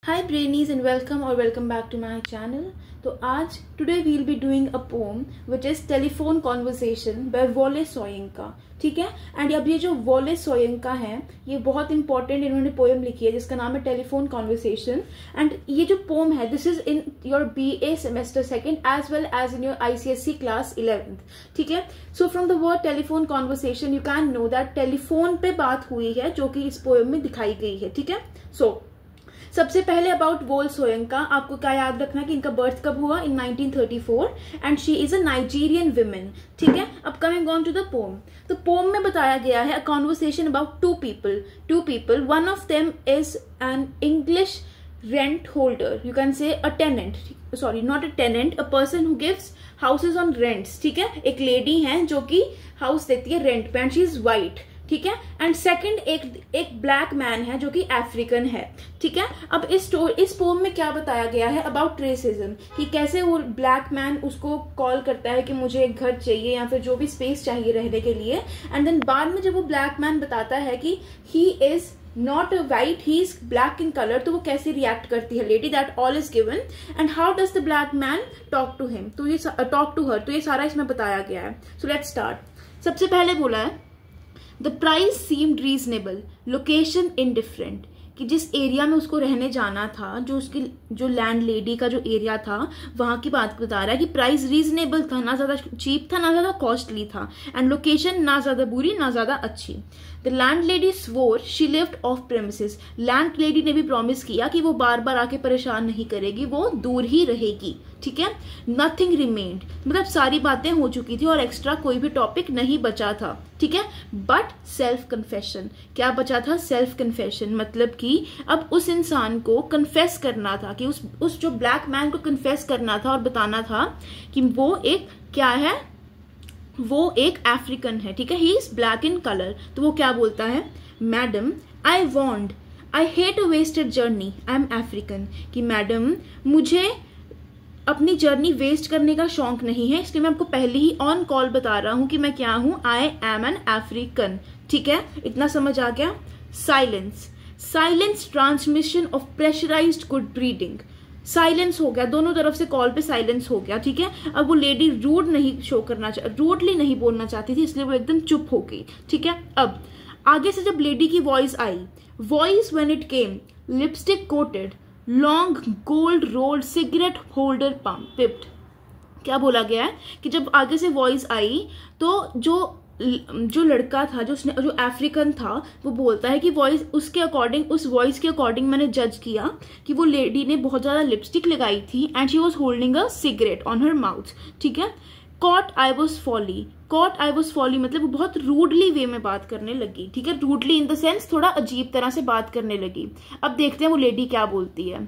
Hi Brainies and welcome back to my channel. तो आज today we'll be doing a poem which is Telephone Conversation by Wole Soyinka. ठीक है. And अब ये जो वोले सोयंका है ये बहुत इंपॉर्टेंट इन्होंने पोएम लिखी है जिसका नाम है टेलीफोन कॉन्वर्सेशन. एंड ये जो पोएम है this is in your BA semester second as well as in your ICSE class 11th. ठीक है. So from the word telephone conversation you can know that telephone पे बात हुई है जो कि इस पोएम में दिखाई गई है. ठीक है. सो सबसे पहले अबाउट वोल सोयंका आपको क्या याद रखना कि इनका बर्थ कब हुआ in 1934 and she is a Nigerian women. ठीक है. अब coming on to the poem. तो पोम में बताया गया है a conversation about two people. One of them is an English rent holder. You can say a tenant. Sorry not a tenant, a person who gives houses on rents. ठीक है. एक lady है जो कि हाउस देती है rent पे and she is white. ठीक है. एंड सेकंड एक ब्लैक मैन है जो कि अफ्रीकन है. ठीक है. अब इस पोम में क्या बताया गया है अबाउट रेसिज्म कि कैसे वो ब्लैक मैन उसको कॉल करता है कि मुझे एक घर चाहिए या फिर जो भी स्पेस चाहिए रहने के लिए. एंड देन बाद में जब वो ब्लैक मैन बताता है कि he is not white, he is black in colour, तो वो कैसे रिएक्ट करती है lady that all is given and how does the black man talk to him, तो ये टॉक टू हर, तो ये सारा इसमें बताया गया है. So let's start. सबसे पहले बोला है the price seemed reasonable, location indifferent, कि जिस एरिया में उसको रहने जाना था, जो लैंड लेडी का जो एरिया था वहां की बात बता रहा है कि प्राइस रीजनेबल था, ना ज्यादा चीप था ना ज्यादा कॉस्टली था, एंड लोकेशन ना ज्यादा बुरी ना ज्यादा अच्छी. The land lady swore she lived of premises, land lady ने भी प्रॉमिस किया कि वो बार बार आके परेशान नहीं करेगी, वो दूर ही रहेगी. ठीक है. नथिंग रिमेन्ड, मतलब सारी बातें हो चुकी थी और एक्स्ट्रा कोई भी टॉपिक नहीं बचा था. ठीक है. बट सेल्फ कन्फेशन, क्या बचा था? सेल्फ कन्फेशन, मतलब कि अब उस इंसान को कन्फेस करना था, कि उस जो ब्लैक मैन को कन्फेस करना था और बताना था कि वो एक क्या है, वो एक अफ्रीकन है. ठीक है. He is black in colour. तो वो क्या बोलता है? Madam I want, I hate a wasted journey, I am African, कि मैडम मुझे अपनी जर्नी वेस्ट करने का शौक नहीं है, इसलिए मैं आपको पहले ही ऑन कॉल बता रहा हूं कि मैं क्या हूं, आई एम एन अफ्रीकन. ठीक है. इतना समझ आ गया. Silence transmission of pressurised good breeding. Silence हो गया, दोनों तरफ से कॉल पे साइलेंस हो गया. ठीक है. अब वो लेडी रूडली नहीं बोलना चाहती थी, इसलिए वो एकदम चुप हो गई. ठीक है. अब आगे से जब लेडी की वॉइस आई, voice when it came, lipstick coated, long gold rolled cigarette holder piped. क्या बोला गया है कि जब आगे से वॉइस आई तो जो लड़का था, जो अफ्रीकन था, वो बोलता है कि वॉइस उसके अकॉर्डिंग, उस वॉइस के अकॉर्डिंग मैंने जज किया कि वो लेडी ने बहुत ज्यादा लिपस्टिक लगाई थी and she was holding a cigarette on her mouth. ठीक है. कॉट आई वॉज फॉली, मतलब वो बहुत रूडली वे में बात करने लगी. ठीक है. रूडली इन द सेंस थोड़ा अजीब तरह से बात करने लगी. अब देखते हैं वो लेडी क्या बोलती है.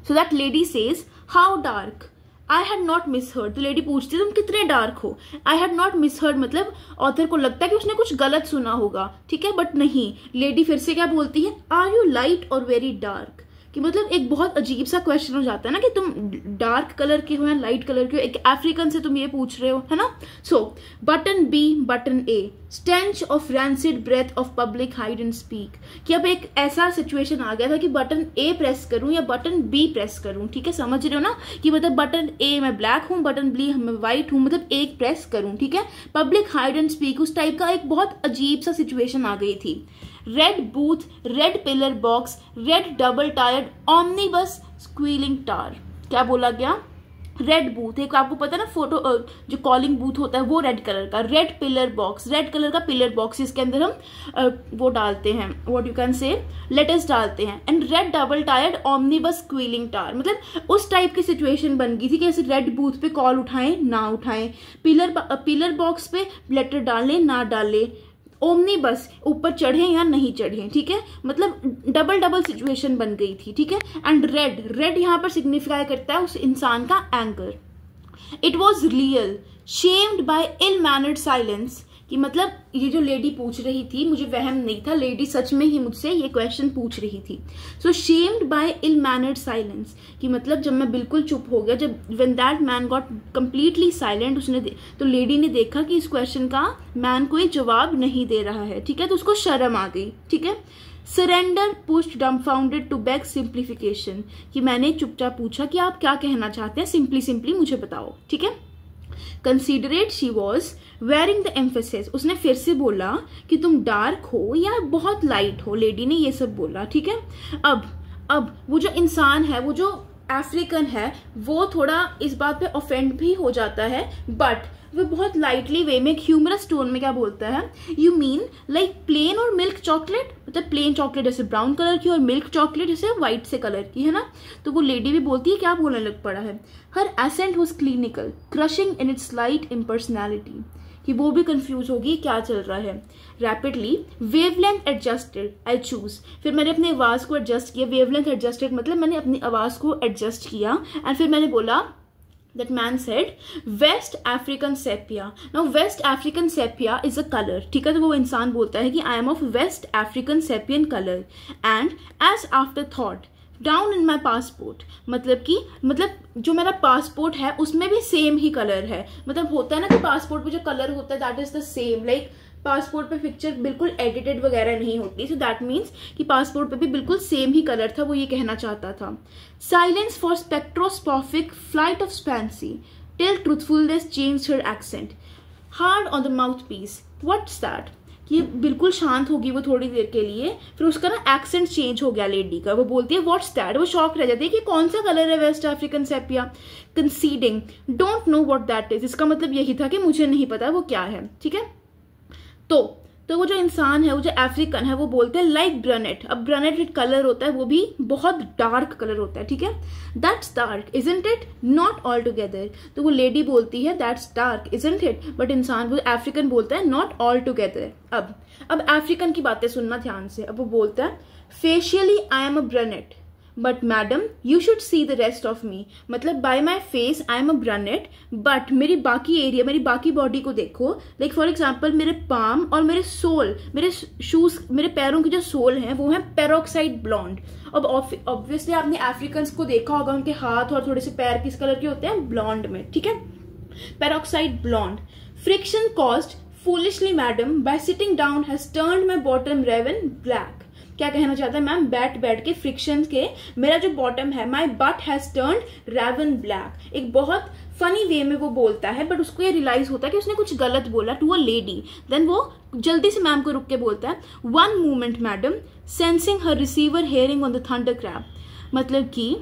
So that lady says how dark, I had not misheard. तो लेडी पूछती है तुम कितने डार्क हो. आई हैड नॉट मिसहर्ड, मतलब ऑथर को लगता है कि उसने कुछ गलत सुना होगा. ठीक है. बट नहीं, लेडी फिर से क्या बोलती है, आर यू लाइट और वेरी डार्क, कि मतलब एक बहुत अजीब सा क्वेश्चन हो जाता है ना कि तुम डार्क कलर के हो या लाइट कलर के हो, एक अफ्रीकन से तुम ये पूछ रहे हो, है ना. So button B, button A, stench of rancid breath of public hide and speak, कि अब एक ऐसा सिचुएशन आ गया था कि बटन A प्रेस करूं या बटन B प्रेस करूं. ठीक है. समझ रहे हो ना कि मतलब बटन A मैं ब्लैक हूं, बटन B मैं व्हाइट हूं, मतलब एक प्रेस करूं. ठीक है. पब्लिक हाइड एंड स्पीक, उस टाइप का एक बहुत अजीब सा सिचुएशन आ गई थी. Red booth, red pillar box, red double tiered omnibus squealing tar. क्या बोला गया? रेड बूथ, एक आपको पता है ना फोटो जो कॉलिंग बूथ होता है वो रेड कलर का. Red pillar box, red colour का पिलर बॉक्स, इसके अंदर हम वो डालते हैं, व्हाट यू कैन से लेटर्स डालते हैं. And red double tiered omnibus squealing टार, मतलब उस टाइप की सिचुएशन बन गई थी कि ऐसे रेड बूथ पे कॉल उठाएं ना उठाएं, पिलर बॉक्स पे लेटर डालें ना डालें, ओमनी बस ऊपर चढ़े या नहीं चढ़े. ठीक है. मतलब डबल सिचुएशन बन गई थी. ठीक है. एंड रेड यहां पर सिग्निफाई करता है उस इंसान का anger. It was real, shamed by ill mannered silence, कि मतलब ये जो लेडी पूछ रही थी, मुझे वहम नहीं था, लेडी सच में ही मुझसे ये क्वेश्चन पूछ रही थी. So shamed by ill mannered silence, कि मतलब जब मैं बिल्कुल चुप हो गया, जब when that man got completely silent, तो लेडी ने देखा कि इस क्वेश्चन का मैन कोई जवाब नहीं दे रहा है. ठीक है. तो उसको शर्म आ गई. ठीक है. Surrender pushed dumbfounded to beg simplification, कि मैंने चुपचाप पूछा कि आप क्या कहना चाहते हैं, सिंपली मुझे बताओ, ठीक है। Considerate she was wearing the emphasis, उसने फिर से बोला कि तुम डार्क हो या बहुत लाइट हो, लेडी ने ये सब बोला, ठीक है। अब वो जो इंसान है, वो जो अफ्रीकन है, वो थोड़ा इस बात पे ऑफेंड भी हो जाता है, बट वो बहुत लाइटली वे में, ह्यूमरस टोन में क्या बोलता है, यू मीन लाइक प्लेन और मिल्क चॉकलेट, मतलब प्लेन चॉकलेट जैसे ब्राउन कलर की और मिल्क चॉकलेट जैसे व्हाइट से कलर की, है ना। तो वो लेडी भी बोलती है क्या बोलने लग पड़ा है। Her accent was clinical crushing in its light impersonality, कि वो भी कंफ्यूज होगी क्या चल रहा है। Rapidly wavelength adjusted I choose, फिर मैंने अपनी आवाज को एडजस्ट किया, वेवलेंथ एडजस्टेड मतलब मैंने अपनी आवाज को एडजस्ट किया, एंड फिर मैंने बोला that man said West African sepia. Now West African sepia is a color, ठीक है। तो वो इंसान बोलता है कि I am of West African sepian color and as afterthought down in my passport, मतलब जो मेरा पासपोर्ट है उसमें भी सेम ही कलर है। मतलब होता है ना कि पासपोर्ट पे जो कलर होता है that is the same, like passport पे पिक्चर बिल्कुल एडिटेड वगैरह नहीं होती, सो दैट मीन्स कि पासपोर्ट पे भी बिल्कुल सेम ही कलर था, वो ये कहना चाहता था। Silence for spectroscopic flight of fancy till truthfulness changed her accent hard on the mouthpiece, what's that, कि बिल्कुल शांत होगी वो थोड़ी देर के लिए, फिर उसका ना एक्सेंट चेंज हो गया लेडी का, वो बोलती है व्हाट्स दैट, वो शॉक रह जाती है कि कौन सा कलर है West African sepia. Conceding don't know what that is, इसका मतलब यही था कि मुझे नहीं पता वो क्या है, ठीक है। तो वो जो इंसान है, वो जो अफ्रीकन है, वो बोलते हैं लाइक ब्रनेट। अब ब्रनेट एक कलर होता है, वो भी बहुत डार्क कलर होता है, ठीक है। That's dark isn't it, not all together, तो वो लेडी बोलती है that's dark isn't it, but इंसान, वो अफ्रीकन बोलता है नॉट ऑल टुगेदर। अब अफ्रीकन की बातें सुनना ध्यान से। अब वो बोलता है facially I am a brunette but madam you should see the rest of me, मतलब by my face I am a brunette, but मेरी बाकी एरिया, मेरी बाकी बॉडी को देखो, लाइक फॉर एग्जाम्पल मेरे पाम और मेरे सोल, मेरे शूज, मेरे पैरों की जो सोल हैं वो है पेरोक्साइड ब्लॉन्ड। अब ऑब्वियसली आपने अफ्रीकन को देखा होगा, उनके हाथ और थोड़े से पैर किस कलर के होते हैं, ब्लॉन्ड में, ठीक है, peroxide blonde. Friction caused foolishly madam by sitting down has turned my bottom raven black, क्या कहना चाहता है मैम, बैठ के फ्रिक्शन के मेरा जो बॉटम है, my butt has turned raven black. एक बहुत फनी वे में वो बोलता है, बट उसको ये रियलाइज होता है कि उसने कुछ गलत बोला टू अ लेडी। देन वो जल्दी से मैम को रुक के बोलता है one moment madam, sensing her receiver hearing on the thunder crab, मतलब कि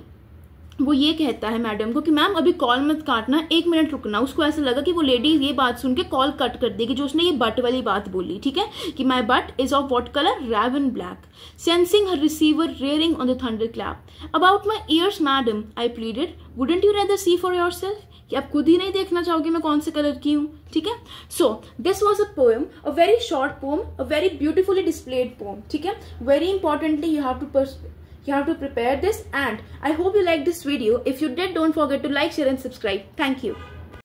वो ये कहता है मैडम को कि मैम अभी कॉल मत काटना, 1 मिनट रुकना। उसको ऐसा लगा कि वो लेडी ये बात सुन के कॉल कट कर देगी जो उसने ये बट वाली बात बोली, ठीक है, कि my butt is of what colour, raven black, sensing her receiver rearing on the thunderclap about my ears madam I pleaded wouldn't you rather see for yourself, कि आप खुद ही नहीं देखना चाहोगे मैं कौन से कलर की हूँ, ठीक है। So this was a poem, a very short poem, a very beautifully displayed poem, ठीक है। Very importantly you have to prepare this, and I hope you like this video. If you did, don't forget to like, share and subscribe. Thank you.